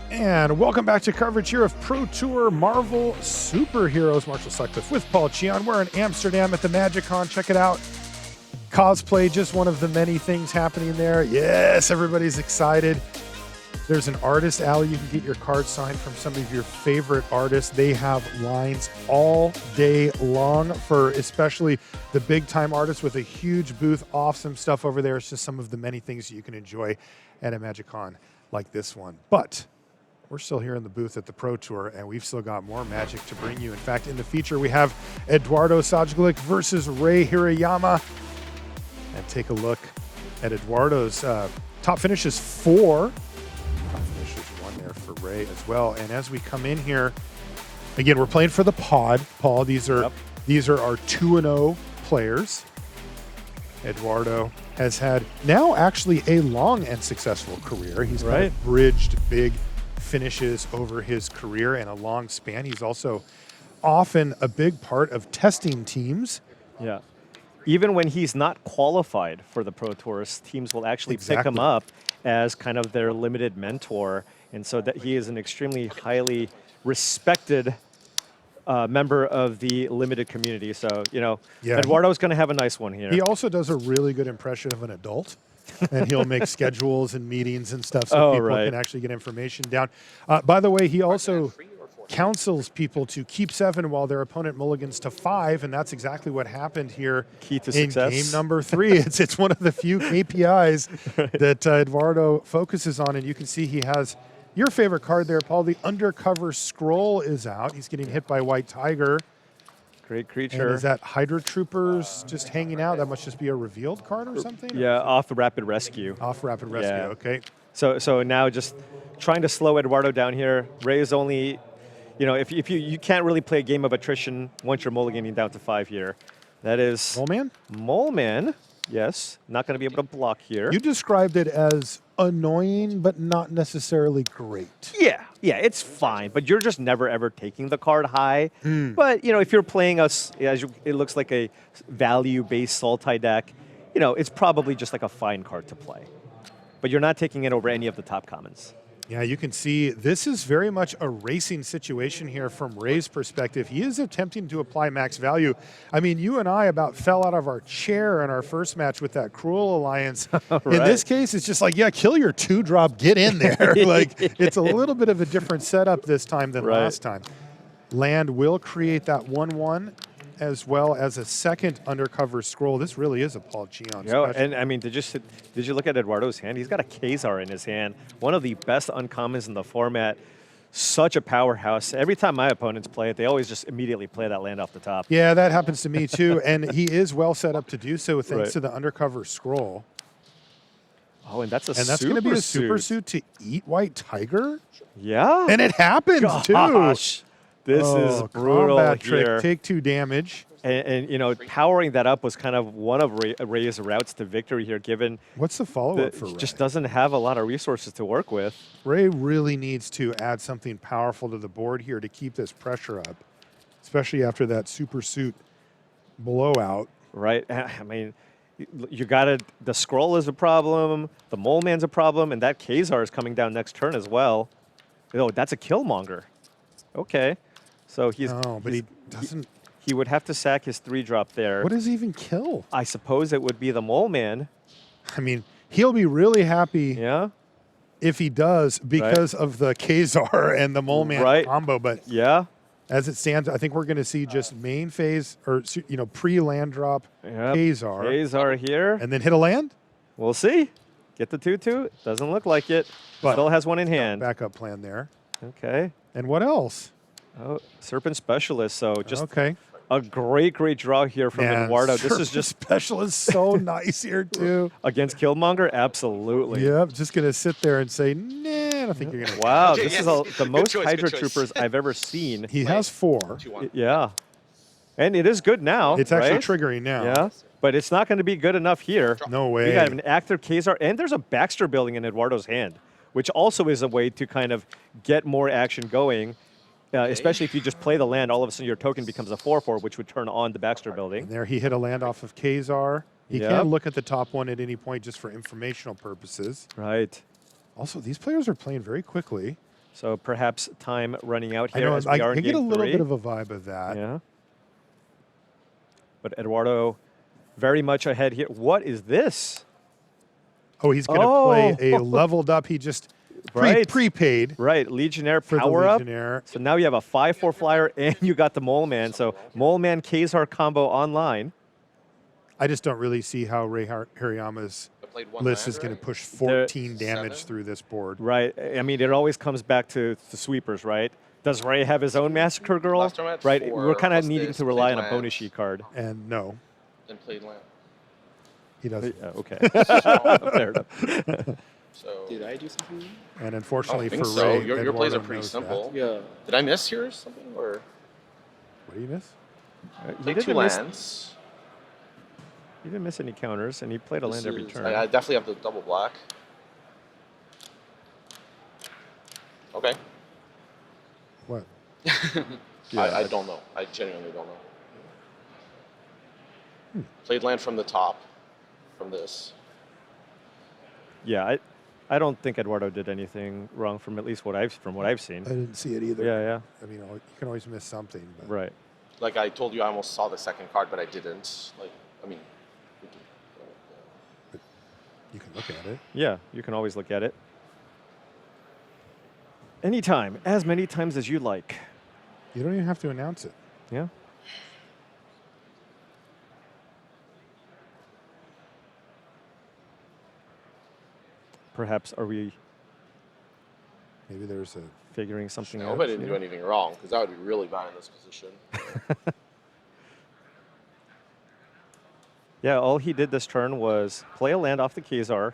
And welcome back to coverage here of Pro Tour Marvel Superheroes. Marshall Sutcliffe with Paul Cheon. We're in Amsterdam at the MagicCon. Check it out. Cosplay, just one of the many things happening there. Yes, everybody's excited. There's an artist alley. You can get your card signed from some of your favorite artists. They have lines all day long for especially the big time artists with a huge booth. Awesome stuff over there. It's just some of the many things that you can enjoy at a MagicCon like this one. But we're still here in the booth at the Pro Tour, and we've still got more Magic to bring you. In fact, in the feature, we have Eduardo Sajgalik versus Rei Hirayama. And take a look at Eduardo's top finishes 4. Top finishes 1 there for Rei as well. And as we come in here, again, we're playing for the pod, Paul. These are our 2-0 players. Eduardo has had now actually a long and successful career. He's kind of bridged big finishes over his career and a long span. He's also often a big part of testing teams. Yeah. Even when he's not qualified for the Pro Tours, teams will actually pick him up as kind of their limited mentor. And so that he is an extremely highly respected member of the limited community. So, you know, Eduardo's going to have a nice one here. He also does a really good impression of an adult. And he'll make schedules and meetings and stuff so people can actually get information down. By the way, he also counsels people to keep 7 while their opponent mulligans to 5, and that's exactly what happened here Key to in success. game number 3. It's one of the few KPIs that Eduardo focuses on, and you can see he has your favorite card there, Paul. The Undercover Scroll is out. He's getting hit by White Tiger. Great creature. And is that Hydra Troopers just hanging out? That must just be a revealed card or something? Yeah, off the Rapid Rescue. Off Rapid Rescue, okay. So now just trying to slow Eduardo down here. Ray is only, you know, if you can't really play a game of attrition once you're mulliganing down to 5 here. That is Mole Man. Yes, not going to be able to block here. You described it as annoying, but not necessarily great. Yeah, it's fine, but you're just never ever taking the card high. But you know, if you're playing it looks like a value-based Sultai deck, you know, it's probably just like a fine card to play. But you're not taking it over any of the top commons. Yeah, you can see this is very much a racing situation here from Ray's perspective. He is attempting to apply max value. I mean, you and I about fell out of our chair in our first match with that Cruel Alliance. In this case, it's just like, yeah, kill your 2-drop, get in there. Like, it's a little bit of a different setup this time than last time. Land will create that 1/1 as well as a second Undercover Scroll. This really is a Paul Cheon special. And I mean, did you look at Eduardo's hand? He's got a Kazar in his hand, one of the best uncommons in the format. Such a powerhouse. Every time my opponents play it, they always just immediately play that land off the top. Yeah, that happens to me too, and he is well set up to do so thanks to the Undercover Scroll. Oh, and that's that's going to be a super suit to eat White Tiger? Yeah. And it happens too. This is brutal combat here. Trick, take 2 damage. And you know, powering that up was kind of one of Ray's routes to victory here, given what's the follow-up for Ray? He just doesn't have a lot of resources to work with. Ray really needs to add something powerful to the board here to keep this pressure up, especially after that super suit blowout. Right. I mean, you got it. The scroll is a problem. The Mole Man's a problem, and that Kazar is coming down next turn as well. Oh, that's a Killmonger. Okay. So he doesn't. He would have to sack his 3-drop there. What does he even kill? I suppose it would be the Mole Man. I mean, he'll be really happy. Yeah. If he does, because of the Kazar and the Mole Man combo. But as it stands, I think we're going to see just main phase or pre-land drop Kazar. Kazar here, and then hit a land. We'll see. Get the 2/2. Doesn't look like it. But still has one in hand. Backup plan there. Okay. And what else? Oh, Serpent Specialist. So just a great draw here from Eduardo. This is just Specialist so nice here too. Against Killmonger, absolutely. Yep, just gonna sit there and say, nah, I don't think you're gonna. Wow, this is the most Hydra Troopers I've ever seen. He has 4. Yeah, and it is good now. It's actually triggering now. Yeah, but it's not going to be good enough here. No way. We got an active Kazar, and there's a Baxter building in Eduardo's hand, which also is a way to kind of get more action going. Especially if you just play the land, all of a sudden your token becomes a 4/4, which would turn on the Baxter building. And there he hit a land off of Kazar. He can look at the top one at any point just for informational purposes. Right. Also, these players are playing very quickly. So perhaps time running out here. I know, as we are in I get a game little 3. bit of a vibe of that. Yeah. But Eduardo very much ahead here. What is this? Oh, he's going to play a leveled up. He just Right. prepaid Right, Legionnaire for power the up. Legionnaire. So now you have a 5/4 flyer and you got the Mole Man. So Mole Man Kazar combo online. I just don't really see how Hirayama's I played one list land, is going right? to push 14 damage 7? through this board. Right. I mean, it always comes back to the sweepers, right? Does Ray have his own Massacre Girl? Last time I had Right. 4 We're kind of plus needing this, to rely on played a bonus lands, sheet card. And no, Then played land. he doesn't. Okay. Fair enough. So Did I do something wrong? And I unfortunately don't think for so. Ray, Your plays are Eduardo pretty knows simple. that. Yeah. Did I miss here or something? Or What do you miss? He played 2 didn't miss, lands? he didn't miss any counters, and he played a This land every is- turn. I definitely have the double black. Okay. What? I don't know. I genuinely don't know. Played land from the top, from this. Yeah, I don't think Eduardo did anything wrong from at least what I've seen. I didn't see it either. Yeah. I mean, you can always miss something. But Right. Like I told you, I almost saw the second card, but I didn't. Like, I mean, we can- you can look at it. Yeah, you can always look at it. Anytime, as many times as you like. You don't even have to announce it. Yeah. Perhaps are we Maybe there's a. figuring something I out? hope I didn't do here? anything wrong, because that would be really bad in this position. Yeah, all he did this turn was play a land off the Kazar,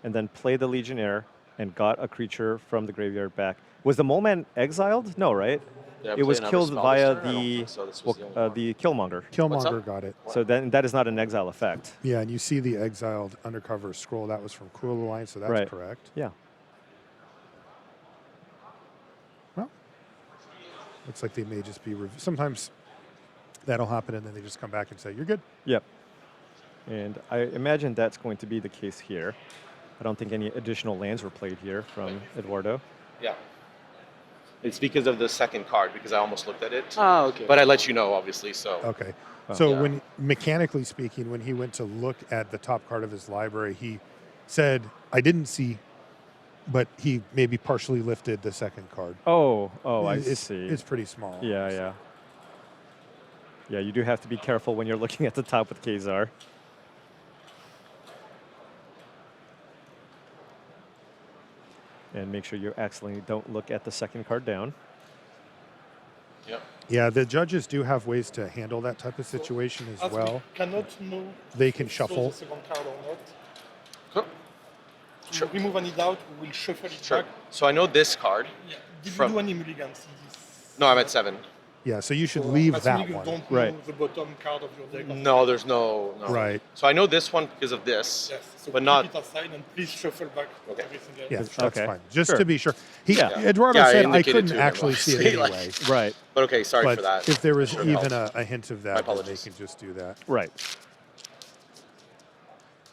and then play the Legionnaire, and got a creature from the graveyard back. Was the Mole Man exiled? No, right? Did I It was play another killed spell via this turn? I don't the think so. This was the only one. the Killmonger. Killmonger up? got it. So then that is not an exile effect. Yeah, and you see the exiled undercover scroll. That was from Cool Alliance, so that's Right. correct. Yeah. Well, looks like they may just be. Sometimes that'll happen, and then they just come back and say, "You're good." Yep. And I imagine that's going to be the case here. I don't think any additional lands were played here from Eduardo. Yeah. It's because of the second card, because I almost looked at it. Ah, okay. But I let you know, obviously, so. Okay. So Yeah. when mechanically speaking, when he went to look at the top card of his library, he said, "I didn't see," but he maybe partially lifted the second card. Oh, I it's, see. It's pretty small. Yeah. Yeah, you do have to be careful when you're looking at the top with Kazar. And make sure you accidentally don't look at the second card down. Yep. Yeah, the judges do have ways to handle that type of situation as well. Cannot know They can if shuffle. the second card or not. Cool. To Sure. remove any doubt, we will shuffle it Sure. back. So I know this card. Yeah. Did From- you do any mulligans in this? No, I'm at 7. Yeah, so you should leave Assuming that you one. don't Right. know the bottom card of your deck. No, there's no. Right. So I know this one because of this, Yes. So but keep not. it aside and please shuffle back Okay. everything else. Yeah, that's Okay. fine. Just Sure. to be sure. Yeah. Eduardo Yeah, I said I indicated couldn't to him, actually see it obviously, anyway. Right, But okay, sorry But for that. if there was Sure even helps. a hint of My that, then they apologies. can just do that. right.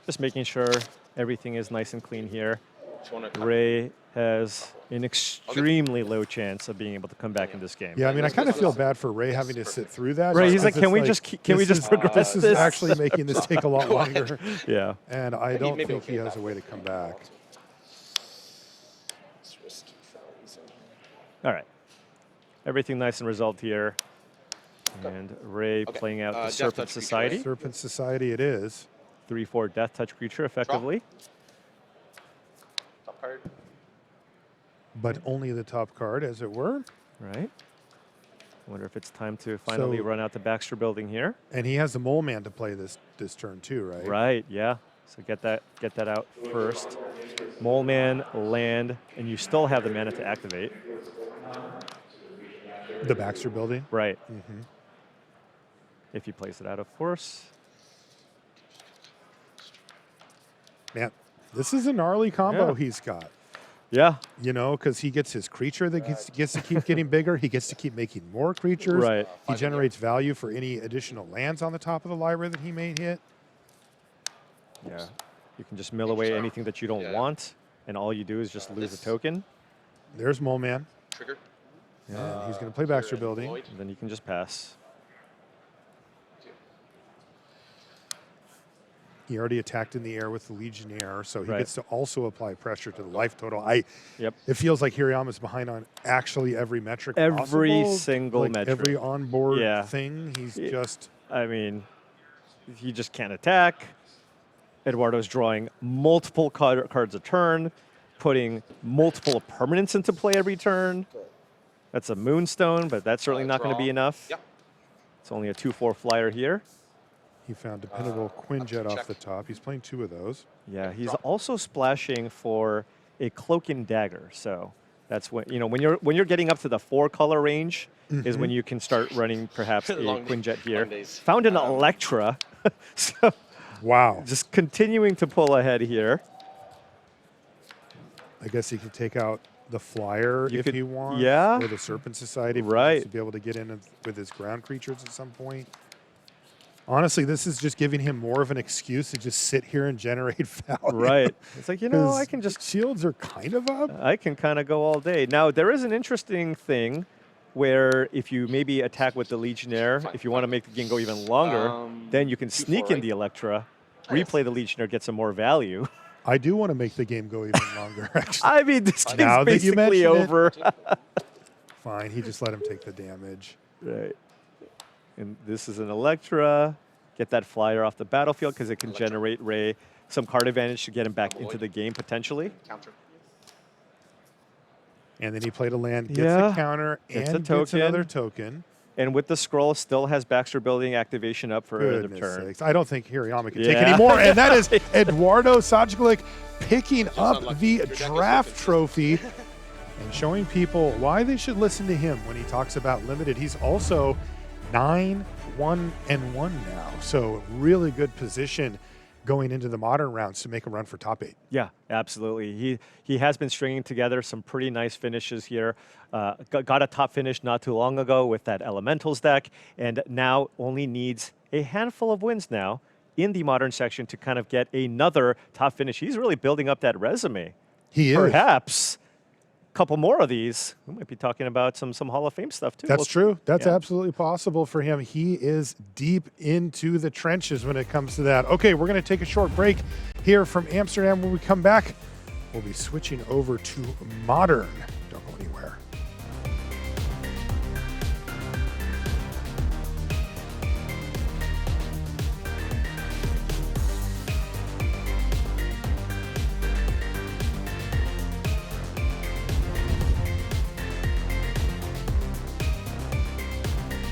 Just making sure everything is nice and clean here. Do you wanna cut? Ray has an extremely low chance of being able to come back in this game. Yeah, I mean, I kind of feel Yes, bad for Ray having to sit through that. Right, just he's like, because can we it's just can we this just is- progress This is this? actually making this take a lot Go ahead. longer, Yeah. and I don't maybe think he okay has a that way to come back. It's risky for a reason. All right. Everything nice and resolved here. And Ray Okay, playing out the Death Serpent Touch creature, Society. right? Serpent Society, it is. 3/4 Death Touch creature effectively. Top card. But only the top card, as it were. Right. Wonder if it's time to finally So- run out the Baxter building here. And he has the Mole Man to play this turn too, right? Right, yeah. So get that out first. Mole Man, land, and you still have the mana to activate. The Baxter building. Right. Mm-hmm. If he plays it out, of course. Man, this is a gnarly combo Yeah. he's got. Yeah. You know, because he gets his creature that gets to keep getting bigger. He gets to keep making more creatures. Right. He generates value for any additional lands on the top of the library that he may hit. Yeah. You can just mill away anything that you don't Yeah. want, and all you do is just lose a token, There's Mole Man. Trigger. And he's going to play Baxter building. Void. and then you can just pass. He already attacked in the air with the Legionnaire, so he Right. gets to also apply pressure to the life total. Yep. It feels like Hirayama's behind on actually every metric Every possible. single like metric. Every onboard Yeah. thing, he's Yeah. just... I mean, he just can't attack. Eduardo's drawing multiple cards a turn, putting multiple permanents into play every turn. That's a Moonstone, but that's certainly not going to be Draw. enough. Yep. It's only a 2/4 flyer here. He found dependable Quinjet off the top. He's playing 2 of those. Yeah, he's Drop. also splashing for a Cloak and Dagger. So that's when when you're getting up to the 4-color range is when you can start running perhaps a Long- Quinjet here. long days. Found an Electra. So Wow. just continuing to pull ahead here. I guess he could take out the flyer You if could- he wants. yeah. Or the Serpent Society if he Right. wants to be able to get in with his ground creatures at some point. Honestly, this is just giving him more of an excuse to just sit here and generate value. Right. It's like, I 'Cause can just shields are kind of up. I can kind of go all day. Now, there is an interesting thing where if you maybe attack with the Legionnaire, if you want to make the game go even longer, then you can 2/4, sneak in right? the Electra, yes. replay the Legionnaire, get some more value. I do want to make the game go even longer, actually. I mean, this Now game's that you basically mention it. over. Fine, he just let him take the damage. Right. And this is an Electra. Get that flyer off the battlefield because it can Electra. generate Ray some card advantage to get him back into Avoid. the game potentially. Counter. And then he played a land, gets Yeah. a counter, Gets a and gets another token. token. And with the scroll, still has Baxter Building activation up for end of Goodness turn. sakes. I don't think Hirayama can take Yeah. any more. And that is Eduardo Sajgalik picking up unlucky. the Your deck is so draft consistent. trophy and showing people why they should listen to him when he talks about limited. He's also 9-1-1 now. So really good position going into the modern rounds to make a run for top 8. Yeah, absolutely. He has been stringing together some pretty nice finishes here. Got a top finish not too long ago with that Elementals deck, and now only needs a handful of wins now in the modern section to kind of get another top finish. He's really building up that resume. He is. Perhaps a couple more of these. We might be talking about some Hall of Fame stuff too. That's true. That's yeah. absolutely possible for him. He is deep into the trenches when it comes to that. Okay, we're going to take a short break here from Amsterdam. When we come back, we'll be switching over to Modern.